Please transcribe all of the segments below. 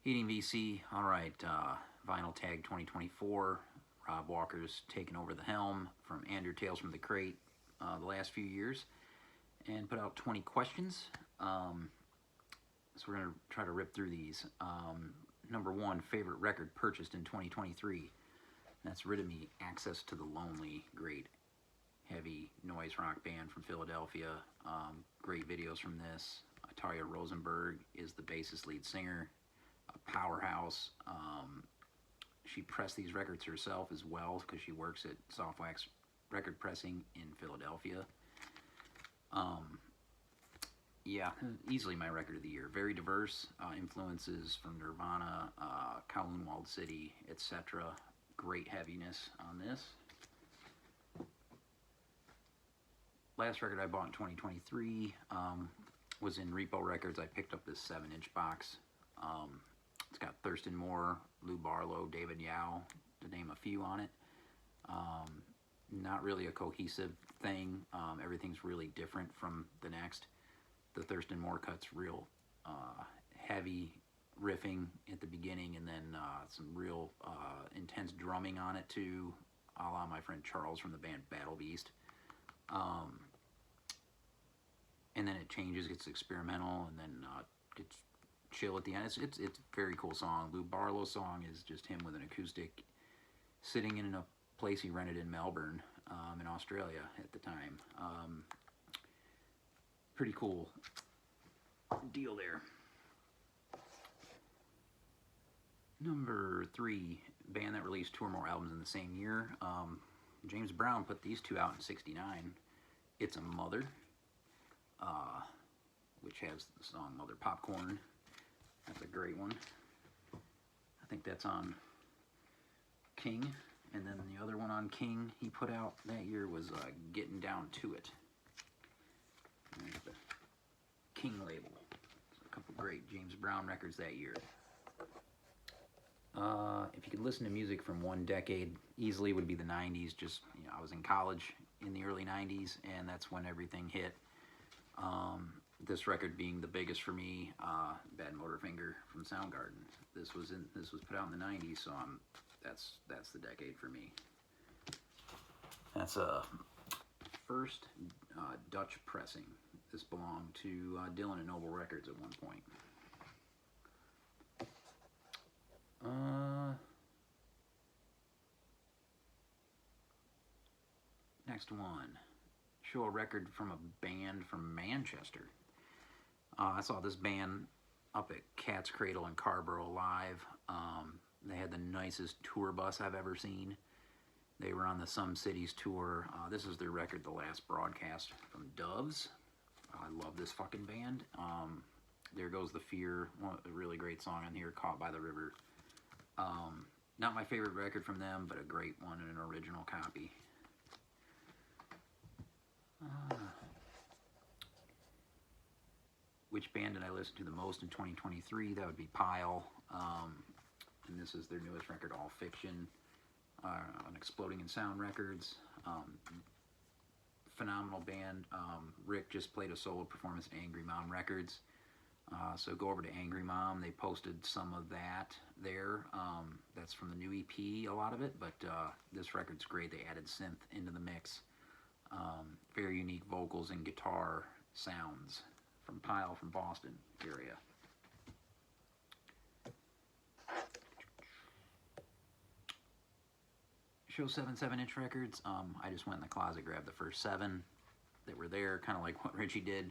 Heating VC, all right, Vinyl Tag 2024. Rob Walker's taken over the helm from Andrew Tales from the Crate the last few years and put out 20 questions. So we're going to try to rip through these. Number one, favorite record purchased in 2023. That's Rid-A-Me, Access to the Lonely. Great heavy noise rock band from Philadelphia. Great videos from this. Tarja Rosenberg is the bassist lead singer. A powerhouse. She pressed these records herself as well because she works at Softwax Record Pressing in Philadelphia. Yeah, easily my record of the year. Very diverse influences from Nirvana, Kowloon Walled City, etc. Great heaviness on this. Last record I bought in 2023 was in Repo Records. I picked up this 7-inch box. It's got Thurston Moore, Lou Barlow, David Yow, to name a few on it. Not really a cohesive thing. Everything's really different from the next. The Thurston Moore cut's real heavy riffing at the beginning, and then some real intense drumming on it too, a la my friend Charles from the band Battle Beast. And then it changes, gets experimental, and then gets chill at the end. It's a very cool song. Lou Barlow's song is just him with an acoustic, sitting in a place he rented in Melbourne, in Australia at the time. Pretty cool deal there. Number three, band that released 2 or more albums in the same year. James Brown put these 2 out in '69. It's a Mother, which has the song Mother Popcorn. That's a great one. I think that's on King. And then the other one on King he put out that year was Getting Down to It. There's the King label. So a couple great James Brown records that year. If you could listen to music from one decade, easily would be the 90s. Just, I was in college in the early 90s, and that's when everything hit. This record being the biggest for me, Bad Motorfinger from Soundgarden. This was put out in the 90s, so that's the decade for me. That's a first Dutch pressing. This belonged to Dylan at Noble Records at one point. Next one. Show a record from a band from Manchester. I saw this band up at Cat's Cradle in Carborough live. They had the nicest tour bus I've ever seen. They were on the Some Cities tour. This is their record, The Last Broadcast, from Doves. I love this fucking band. There Goes the Fear, a really great song on here, Caught by the River. Not my favorite record from them, but a great one and an original copy. Which band did I listen to the most in 2023? That would be Pile. And this is their newest record, All Fiction, on Exploding in Sound Records. Phenomenal band. Rick just played a solo performance at Angry Mom Records. So go over to Angry Mom. They posted some of that there. That's from the new EP, a lot of it, but this record's great. They added synth into the mix. Very unique vocals and guitar sounds from Pile from Boston area. Show 7 7-inch records. I just went in the closet, grabbed the first 7 that were there, kind of like what Richie did.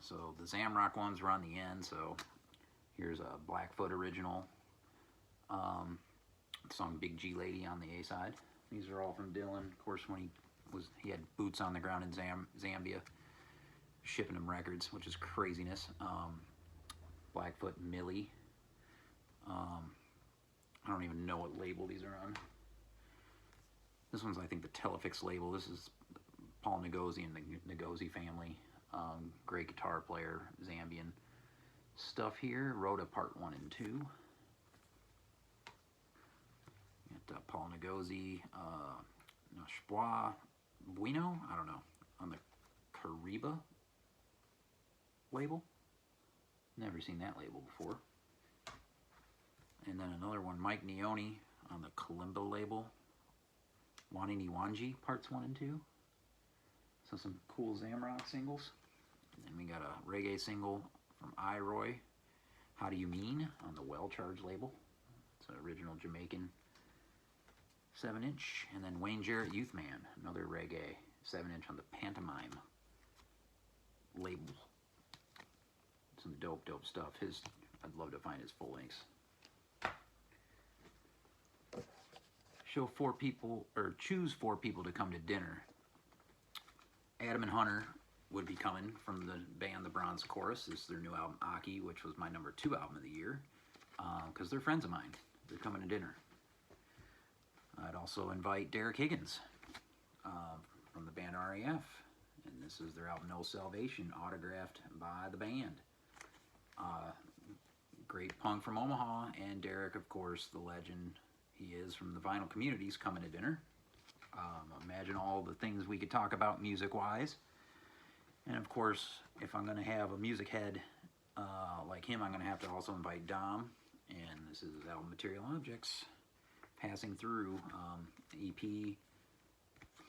So the Zamrock ones were on the end, so here's a Blackfoot original. The song Big G Lady on the A side. These are all from Dylan. Of course, when he had boots on the ground in Zambia, shipping him records, which is craziness. Blackfoot Millie. I don't even know what label these are on. This one's, I think, the Telefix label. This is Paul Ngozi and the Ngozi family. Great guitar player, Zambian stuff here. Rhoda Part 1 and 2. Got Paul Ngozi, Noshbois Bueno, I don't know, on the Kariba label. Never seen that label before. And then another one, Mike Neone on the Kalimba label. Wani Niwanji, parts 1 and 2. So some cool Zamrock singles. And then we got a reggae single from Iroy, How Do You Mean, on the Well Charged label. It's an original Jamaican 7-inch. And then Wayne Jarrett, Youth Man, another reggae 7-inch on the Pantomime label. Some dope stuff. I'd love to find his full lengths. Show 4 people, or choose 4 people to come to dinner. Adam and Hunter would be coming from the band The Bronze Chorus. This is their new album, Aki, which was my number 2 album of the year, because they're friends of mine. They're coming to dinner. I'd also invite Derek Higgins from the band RAF, and this is their album No Salvation, autographed by the band. Great punk from Omaha, and Derek, of course, the legend he is from the vinyl communities, coming to dinner. Imagine all the things we could talk about music-wise. And of course, if I'm going to have a music head like him, I'm going to have to also invite Dom. And this is his album Material Objects, Passing Through, EP,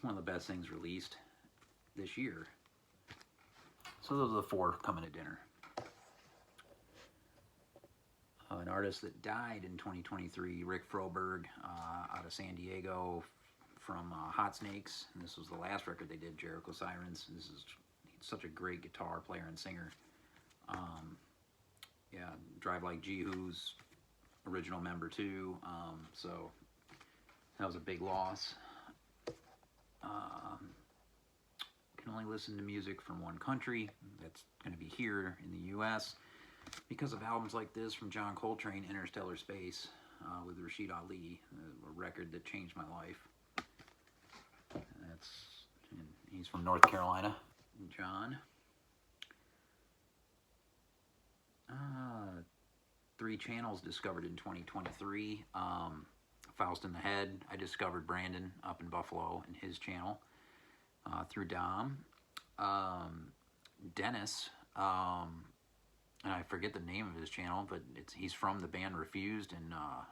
one of the best things released this year. So those are the 4 coming to dinner. An artist that died in 2023, Rick Froberg, out of San Diego, from Hot Snakes. And this was the last record they did, Jericho Sirens. This is such a great guitar player and singer. Yeah, Drive Like Jehu's original member too. So that was a big loss. Can only listen to music from one country. That's going to be here in the U.S. because of albums like this from John Coltrane, Interstellar Space, with Rashid Ali, a record that changed my life. He's from North Carolina, John. 3 channels discovered in 2023. Faust in the Head, I discovered Brandon up in Buffalo and his channel through Dom. Dennis, and I forget the name of his channel, but he's from the band Refused, and I'll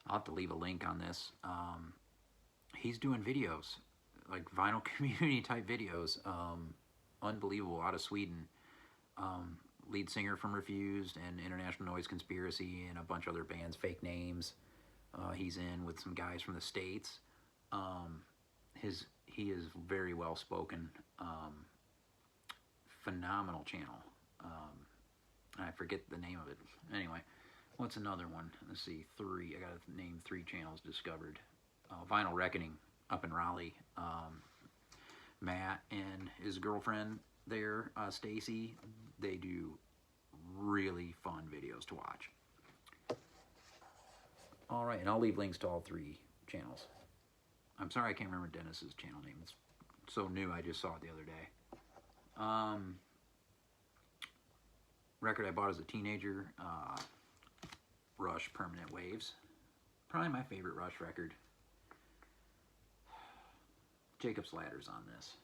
have to leave a link on this. He's doing videos, like vinyl community type videos. Unbelievable, out of Sweden. Lead singer from Refused and International Noise Conspiracy and a bunch of other bands, Fake Names. He's in with some guys from the States. He is very well spoken. Phenomenal channel. I forget the name of it. Anyway, what's another one? Let's see, 3. I gotta name 3 channels discovered. Vinyl Reckoning up in Raleigh. Matt and his girlfriend there, Stacy, they do really fun videos to watch. All right, and I'll leave links to all 3 channels. I'm sorry I can't remember Dennis's channel name. It's so new, I just saw it the other day. Record I bought as a teenager, Rush, Permanent Waves. Probably my favorite Rush record. Jacob's Ladder's on this.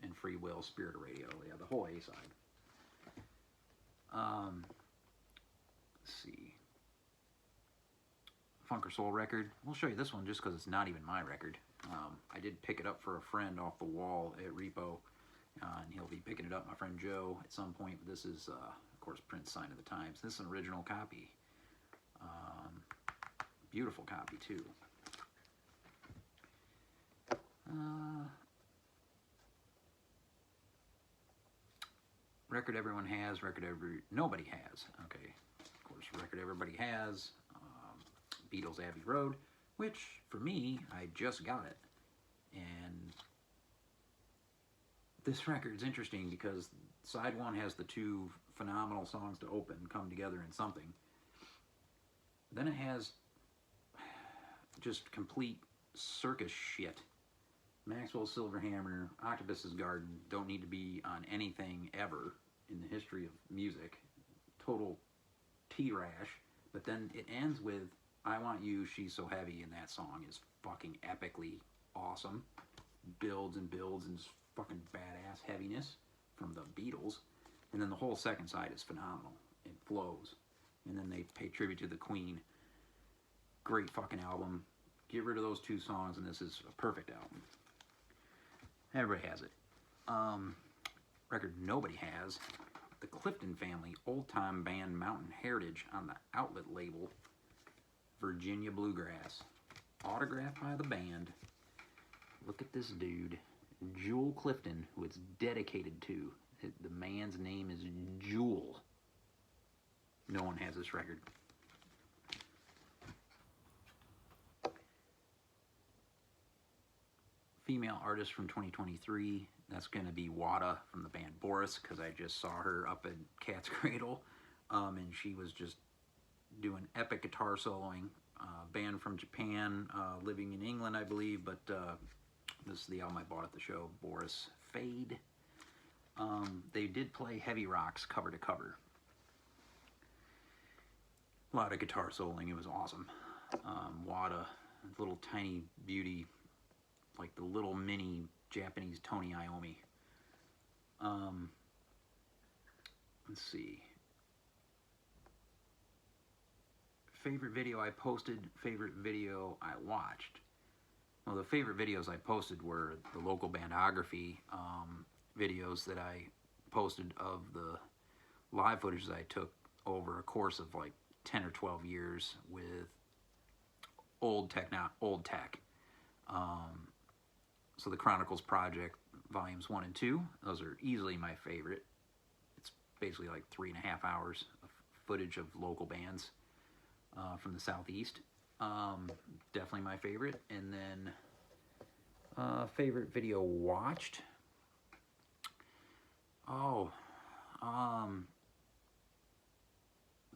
And Free Will, Spirit of Radio. Yeah, the whole A-side. Let's see. Funk or Soul record. We'll show you this one just because it's not even my record. I did pick it up for a friend off the wall at Repo. And he'll be picking it up, my friend Joe, at some point. But this is, of course, Prince Sign of the Times. This is an original copy. Beautiful copy, too. Record Everyone Has, Nobody Has. Okay, of course, Record Everybody Has. Beatles Abbey Road, which, for me, I just got it. And this record's interesting because side 1 has the 2 phenomenal songs to open, Come Together and Something. Then it has just complete circus shit. Maxwell Silverhammer, Octopus's Garden don't need to be on anything ever in the history of music. Total T-rash. But then it ends with I Want You, She's So Heavy, and that song is fucking epically awesome. Builds and builds and fucking badass heaviness from the Beatles. And then the whole second side is phenomenal. It flows. And then they pay tribute to the Queen. Great fucking album. Get rid of those 2 songs and this is a perfect album. Everybody has it. Record nobody has. The Clifton Family Old Time Band Mountain Heritage on the Outlet label. Virginia Bluegrass. Autographed by the band. Look at this dude. Jewel Clifton, who it's dedicated to. The man's name is Jewel. No one has this record. Female artist from 2023. That's going to be Wada from the band Boris, because I just saw her up at Cat's Cradle. And she was just doing epic guitar soloing. Band from Japan, living in England, I believe, but this is the album I bought at the show, Boris Fade. They did play Heavy Rocks cover to cover. A lot of guitar soloing, it was awesome. Wada, little tiny beauty, like the little mini Japanese Tony Iommi. Let's see. Favorite video I posted, favorite video I watched. Well, the favorite videos I posted were the local bandography videos that I posted of the live footage that I took over a course of like 10 or 12 years with old tech. So the Chronicles Project volumes 1 and 2, those are easily my favorite. It's basically like 3.5 hours of footage of local bands from the Southeast. Definitely my favorite. And then favorite video watched.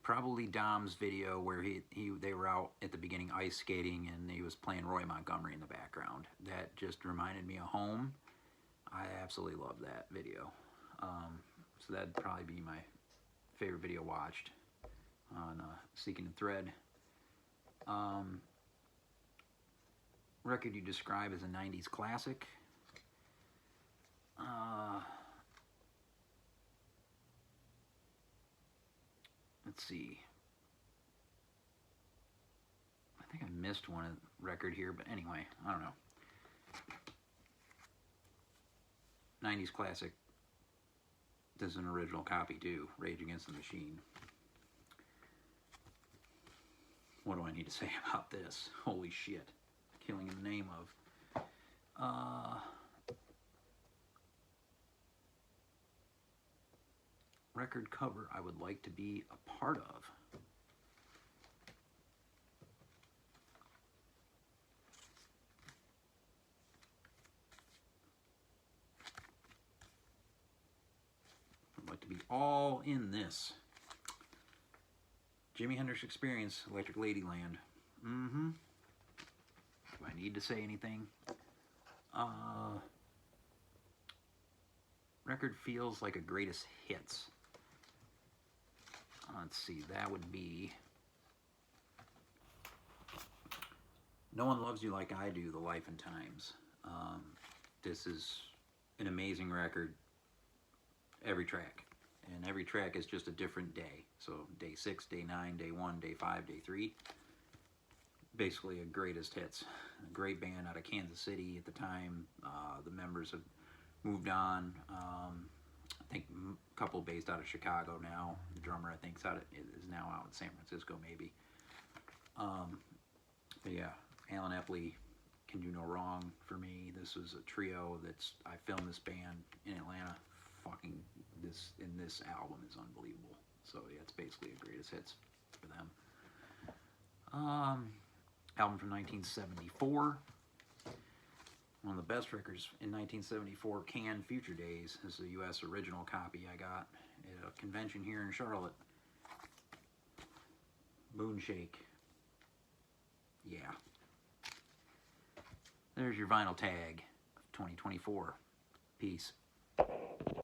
Probably Dom's video where they were out at the beginning ice skating and he was playing Roy Montgomery in the background. That just reminded me of home. I absolutely love that video. So that'd probably be my favorite video watched on Seeking a Thread. Record you describe as a 90s classic. Let's see. I think I missed one record here, but anyway, I don't know. 90s classic. This is an original copy too. Rage Against the Machine. What do I need to say about this? Holy shit. Killing in the Name of. Record cover I would like to be a part of. I'd like to be all in this. Jimi Hendrix Experience, Electric Ladyland. Do I need to say anything? Record feels like a greatest hits. Let's see, that would be No One Loves You Like I Do, The Life and Times. This is an amazing record, every track. And every track is just a different day. So day 6, day 9, day 1, day 5, day 3. Basically a greatest hits. A great band out of Kansas City at the time. The members have moved on. I think a couple based out of Chicago now. The drummer, I think, is now out in San Francisco, maybe. But yeah, Alan Epley, Can Do No Wrong for me. This was a trio I filmed this band in Atlanta. Fucking this album is unbelievable. So yeah, it's basically a greatest hits for them. Album from 1974. One of the best records in 1974, Can Future Days. This is a U.S. original copy I got at a convention here in Charlotte. Moonshake. Yeah. There's your vinyl tag of 2024. Peace.